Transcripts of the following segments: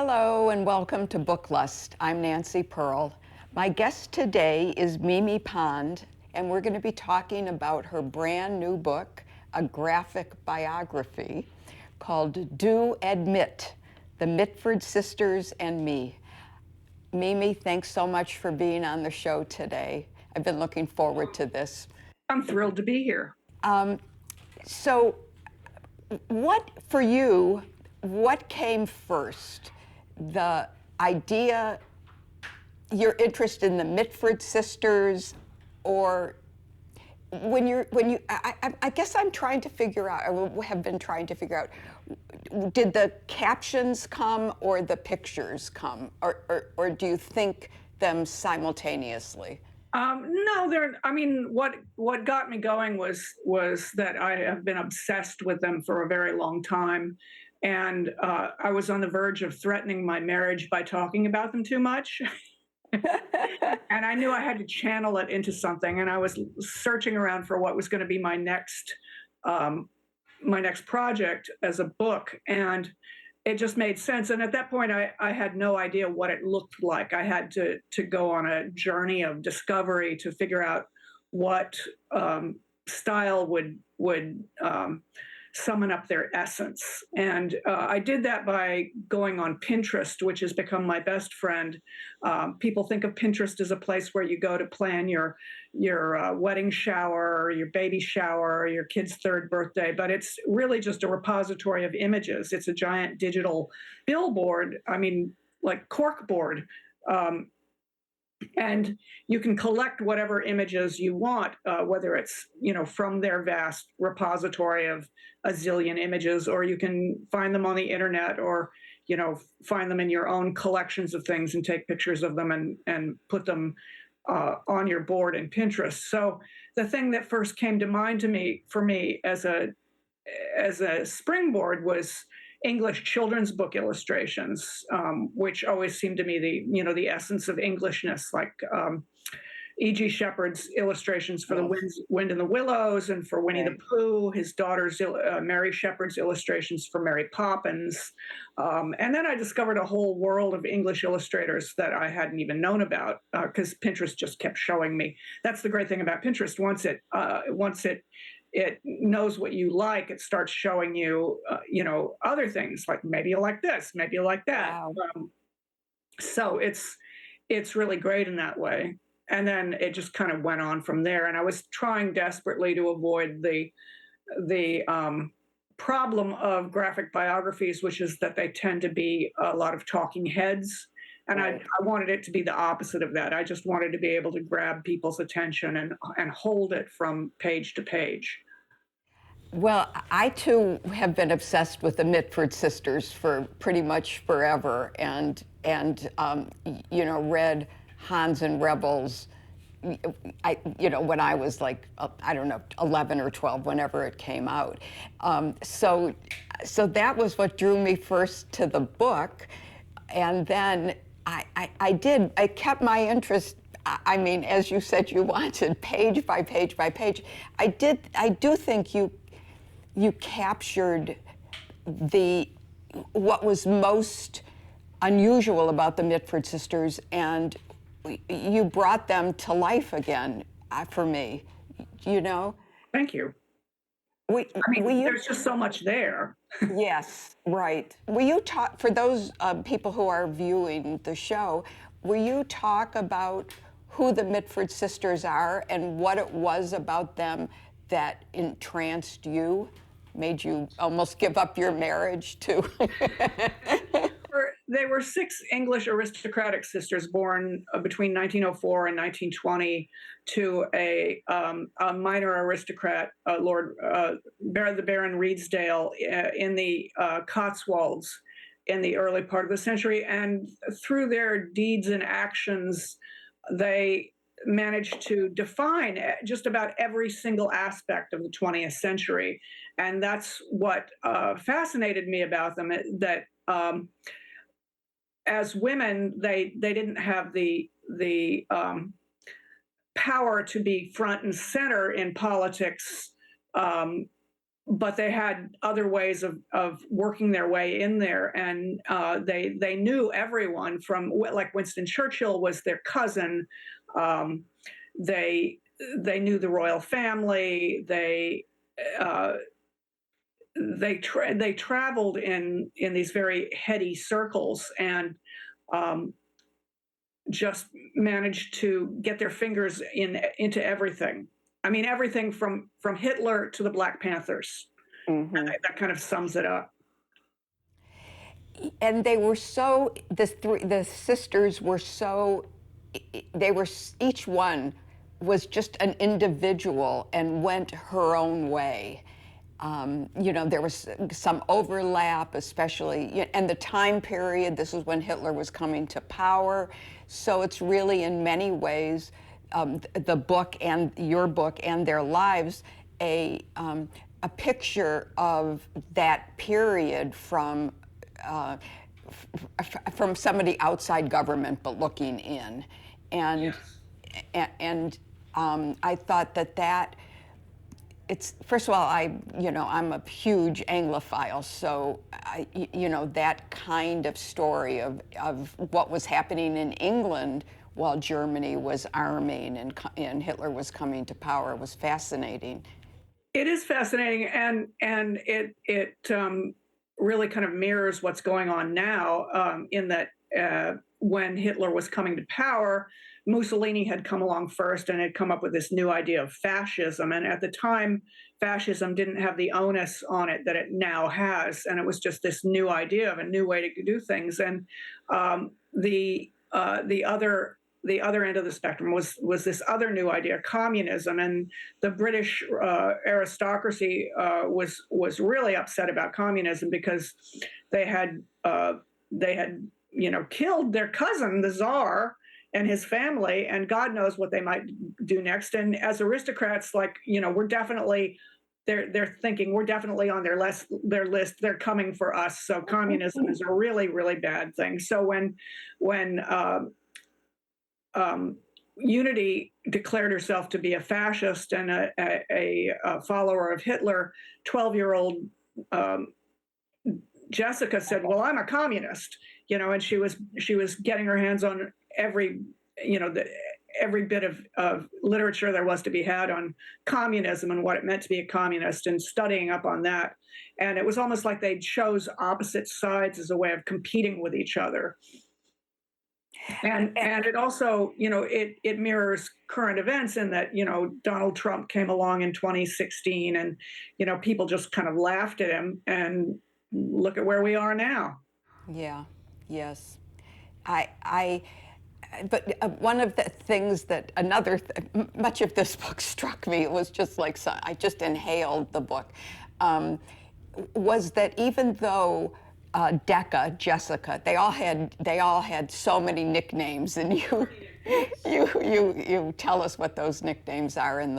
Hello and welcome to Book Lust. I'm Nancy Pearl. My guest today is Mimi Pond, and we're going to be talking about her brand new book, a graphic biography called Do Admit, The Mitford Sisters and Me. Mimi, thanks so much for being on the show today. I've been looking forward to this. I'm thrilled to be here. So, what for you, what came first? The idea, your interest in the Mitford sisters, or I guess I'm trying to figure out, or have been trying to figure out, did the captions come or the pictures come, or do you think them simultaneously? No, what got me going was that I have been obsessed with them for a very long time, and I was on the verge of threatening my marriage by talking about them too much. And I knew I had to channel it into something, and I was searching around for what was going to be um, my next project as a book, and it just made sense. And at that point, I had no idea what it looked like. I had to go on a journey of discovery to figure out what style would summon up their essence. And I did that by going on Pinterest, which has become my best friend. People think of Pinterest as a place where you go to plan your wedding shower, or your baby shower, or your kid's third birthday, but it's really just a repository of images. It's a giant digital billboard. I mean, like corkboard. Um, and you can collect whatever images you want, whether it's from their vast repository of a zillion images, or you can find them on the internet, or find them in your own collections of things and take pictures of them and put them on your board in Pinterest. So the thing that first came to mind for me as a springboard was English children's book illustrations, which always seemed to me the essence of Englishness, like E.G. Shepard's illustrations for the Wind in the Willows, and for Winnie the Pooh, his daughter's Mary Shepard's illustrations for Mary Poppins. And then I discovered a whole world of English illustrators that I hadn't even known about, because Pinterest just kept showing me. That's the great thing about Pinterest. Once it knows what you like, it starts showing you, other things, like maybe you like this, maybe you like that. Wow. So it's really great in that way. And then it just kind of went on from there. And I was trying desperately to avoid the problem of graphic biographies, which is that they tend to be a lot of talking heads. And Right. I wanted it to be the opposite of that. I just wanted to be able to grab people's attention and hold it from page to page. Well, I too have been obsessed with the Mitford sisters for pretty much forever, and read Hans and Rebels. When I was like, I don't know, 11 or 12, whenever it came out. So that was what drew me first to the book, and then I kept my interest. I mean, as you said, you wanted page by page by page. I do think you captured what was most unusual about the Mitford sisters, and you brought them to life again, for me. Thank you. We, I mean, we there's just so much there. Yes, right. Will you talk, for those people who are viewing the show, will you talk about who the Mitford sisters are and what it was about them that entranced you, made you almost give up your marriage to? They were six English aristocratic sisters born between 1904 and 1920 to a minor aristocrat, Lord the Baron Redesdale, in the Cotswolds in the early part of the century. And through their deeds and actions, they managed to define just about every single aspect of the 20th century. And that's what fascinated me about them, that as women, they didn't have the power to be front and center in politics, but they had other ways of working their way in there, and they knew everyone from, like, Winston Churchill was their cousin. Um, they they knew the royal family. Uh, they traveled in these very heady circles, and um, just managed to get their fingers into everything. I mean, everything from Hitler to the Black Panthers. And Hmm. that kind of sums it up. And they were so the sisters were so they were each one was just an individual and went her own way. There was some overlap, especially, and the time period. This is when Hitler was coming to power, so it's really, in many ways, the book and your book and their lives, a picture of that period uh, from somebody outside government but looking in, and Yes. I thought that it's, first of all, I'm a huge Anglophile, so that kind of story of what was happening in England while Germany was arming and Hitler was coming to power was fascinating. It is fascinating, and it really kind of mirrors what's going on now. In that, when Hitler was coming to power, Mussolini had come along first and had come up with this new idea of fascism. And at the time, fascism didn't have the onus on it that it now has, and it was just this new idea of a new way to do things. And the other end of the spectrum was this other new idea, communism, and the British aristocracy was really upset about communism because they had they had killed their cousin, the Tsar, and his family, and God knows what they might do next. And as aristocrats, like, we're definitely, they're thinking we're definitely on their list. They're coming for us. So communism is a really, really bad thing. So when Unity declared herself to be a fascist and a follower of Hitler, 12-year-old um, Jessica said, "Well, I'm a communist," and she was getting her hands on every, every bit of literature there was to be had on communism and what it meant to be a communist, and studying up on that. And it was almost like they chose opposite sides as a way of competing with each other. And it also, it mirrors current events in that, Donald Trump came along in 2016, and people just kind of laughed at him, and look at where we are now. Yeah, yes. I but one of the things that much of this book struck me, it was just like, I just inhaled the book, was that even though Jessica, they all had so many nicknames, and you tell us what those nicknames are in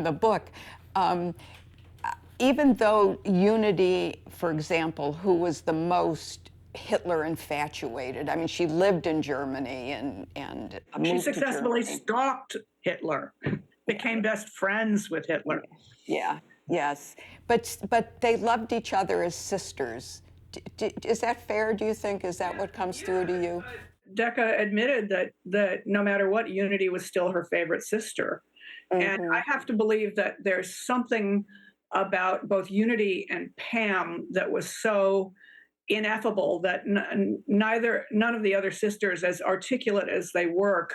the book. Um, Even though Unity, for example, who was the most Hitler infatuated, I mean, she lived in Germany and She moved to successfully Germany. stalked Hitler, became best friends with Hitler. Yeah, yes. But they loved each other as sisters. Is that fair, do you think? Is that what comes through to you? Decca admitted that no matter what, Unity was still her favorite sister. And Hmm. I have to believe that there's something about both Unity and Pam that was so ineffable that none of the other sisters, as articulate as they were,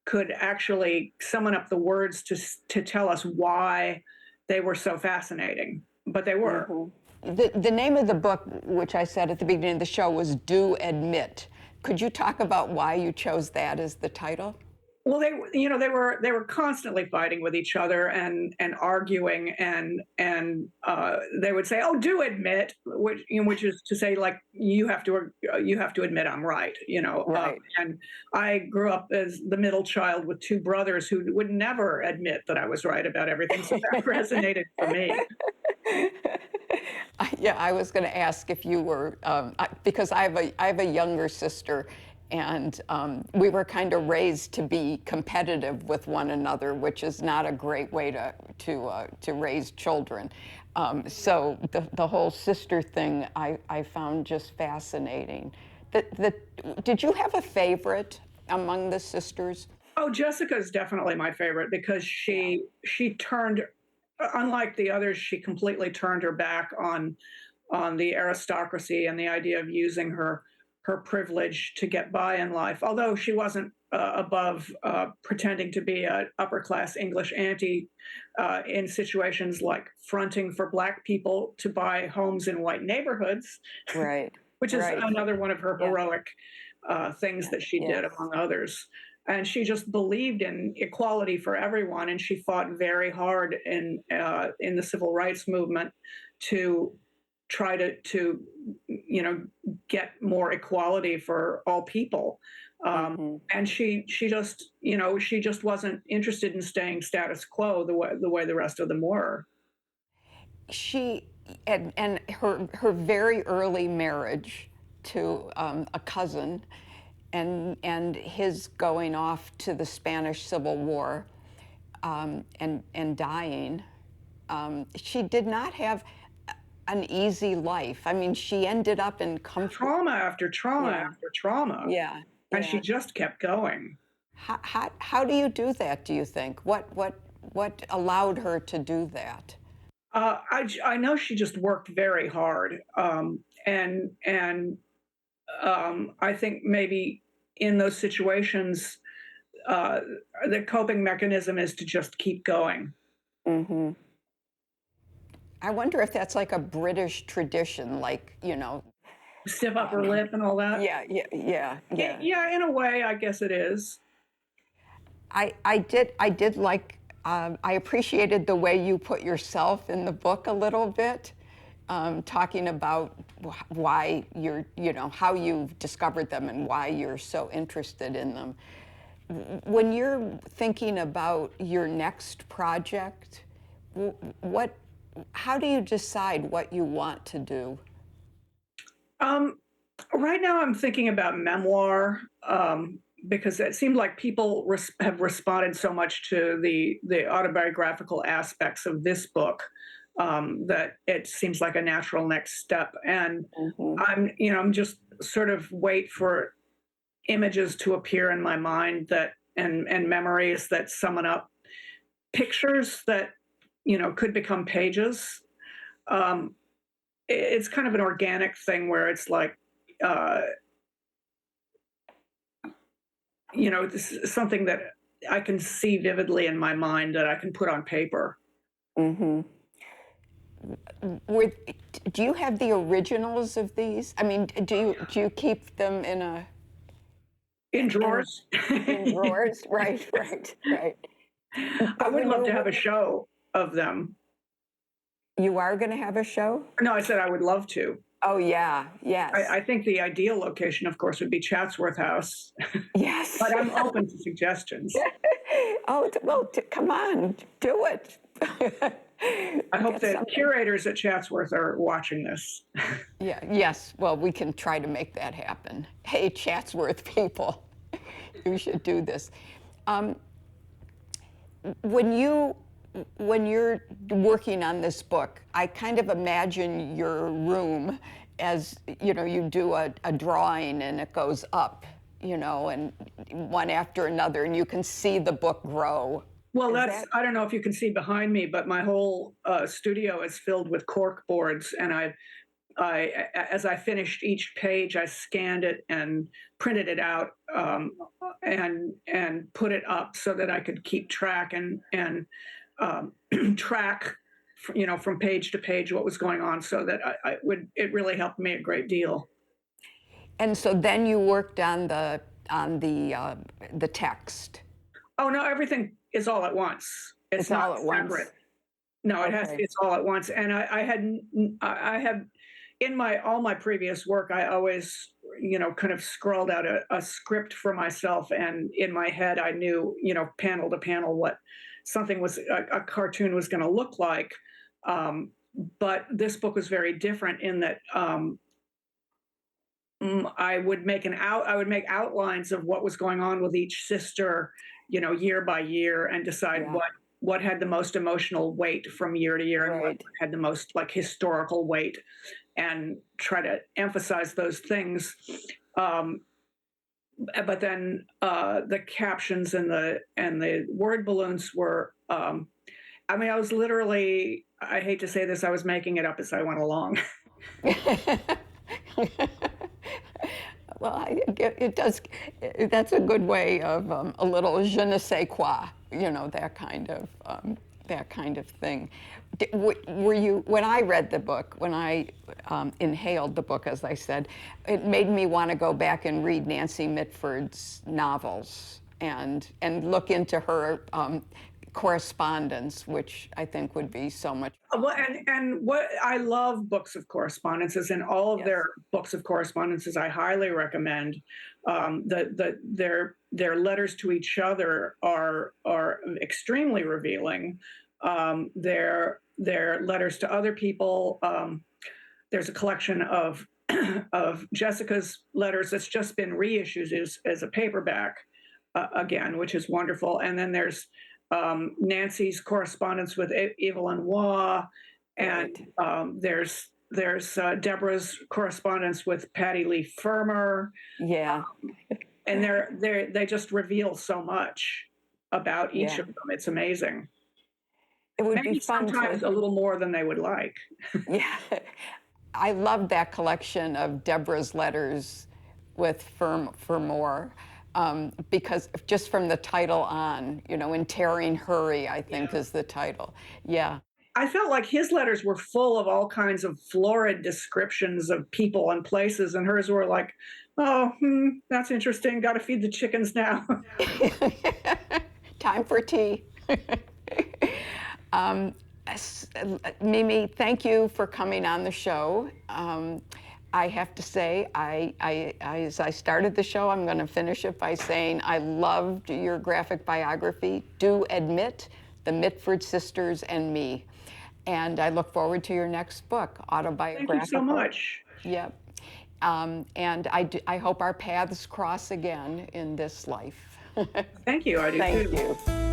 could actually summon up the words to tell us why they were so fascinating. But they were. Hmm. The name of the book, which I said at the beginning of the show, was Do Admit. Could you talk about why you chose that as the title? Well, they were constantly fighting with each other and arguing, and they would say, "Oh, do admit," which is to say, like, you have to admit I'm right. Right. And I grew up as the middle child with two brothers who would never admit that I was right about everything, so that resonated for me. Yeah, I was going to ask if you were, because I have a younger sister, and we were kind of raised to be competitive with one another, which is not a great way to raise children. So the whole sister thing I found just fascinating. Did you have a favorite among the sisters? Oh, Jessica is definitely my favorite because Yeah. she turned, unlike the others, she completely turned her back on the aristocracy and the idea of using her privilege to get by in life. Although she wasn't above pretending to be an upper class English auntie in situations like fronting for Black people to buy homes in white neighborhoods, Right. which is Right. another one of her Yeah. heroic things that she did, Yes. among others. And she just believed in equality for everyone, and she fought very hard in the civil rights movement to try to you know get more equality for all people. Um, Hmm. and she just she just wasn't interested in staying status quo the way the rest of them were. She and her very early marriage to a cousin, and his going off to the Spanish Civil War, and dying. She did not have an easy life. I mean, she ended up in comfort. Trauma after trauma Yeah, after trauma, yeah, and she yeah. just kept going. How do you do that? Do you think what allowed her to do that? I know she just worked very hard, and I think maybe in those situations, uh, the coping mechanism is to just keep going. Hmm. I wonder if that's like a British tradition, like, Stiff upper um, lip and all that. yeah, yeah, yeah, yeah. Yeah, in a way, I guess it is. I did like, I appreciated the way you put yourself in the book a little bit, talking about why how you've discovered them and why you're so interested in them. When you're thinking about your next project, what, how do you decide what you want to do? Um, right now, I'm thinking about memoir because it seemed like people have responded so much to the autobiographical aspects of this book that it seems like a natural next step. And Hmm. I'm just sort of wait for images to appear in my mind that and memories that summon up pictures that could become pages. Um, it's kind of an organic thing where it's like uh, this is something that I can see vividly in my mind that I can put on paper. Hmm. Were, do you have the originals of these? I mean, do you keep them In in drawers. in drawers? Right, right, right. I But would when love you're to have a working, show of them. you are going to have a show? No, I said I would love to. Oh yeah, yes, I think the ideal location, of course, would be Chatsworth House, yes. but I'm open to suggestions. Oh well, come on, do it. I hope Get that something. curators at Chatsworth are watching this. Yeah, yes. Well, we can try to make that happen. Hey, Chatsworth people, you should do this. Um, when you when you're working on this book, I kind of imagine your room as you do a drawing and it goes up, and one after another, and you can see the book grow. Well, Is that I don't know if you can see behind me, but my whole studio is filled with cork boards. And as I finished each page, I scanned it and printed it out and put it up so that I could keep track and um, track, from page to page what was going on. So that it really helped me a great deal. and so then you worked on the text. Oh no, everything is all at once. It's It's not all at separate. once. No, Okay. it's all at once. And I had in my all my previous work, I always, kind of scrawled out a script for myself. And in my head, I knew, panel to panel what something was a cartoon was going to look like. Um, but this book was very different in that I would make outlines of what was going on with each sister, year by year, and decide Yeah. what had the most emotional weight from year to year and what Right. had the most like historical weight, and try to emphasize those things. Um, but then the captions and the word balloons were. I mean, I was literally. I hate to say this. I was making it up as I went along. Well, it does. That's a good way of a little je ne sais quoi, that kind of thing. Were you when I read the book, when I inhaled the book, as I said, it made me want to go back and read Nancy Mitford's novels and look into her correspondence, which I think would be so much Well, fun. and what I love books of correspondences, and all of their Yes. books of correspondences I highly recommend. Their letters to each other are extremely revealing. Their letters to other people. There's a collection of of Jessica's letters that's just been reissued as a paperback again, which is wonderful. And then there's Nancy's correspondence with Evelyn Waugh, and Right. there's Deborah's correspondence with Patty Lee Fermer, Yeah. and they just reveal so much about each Yeah. of them. It's amazing. It would be Maybe fun sometimes to. a little more than they would like. Yeah. I love that collection of Deborah's letters with Fermor, because just from the title on, In Tearing Hurry, I think is the title. Yeah. I felt like his letters were full of all kinds of florid descriptions of people and places, and hers were like, "Oh, that's interesting. Got to feed the chickens now." Time for tea. um, Mimi, thank you for coming on the show. I have to say, as I started the show, I'm going to finish it by saying I loved your graphic biography, Do Admit, The Mitford Sisters and Me. And I look forward to your next book, Thank you so autobiographical. much. Yep. And I hope our paths cross again in this life. Thank you. I do Thank too. you.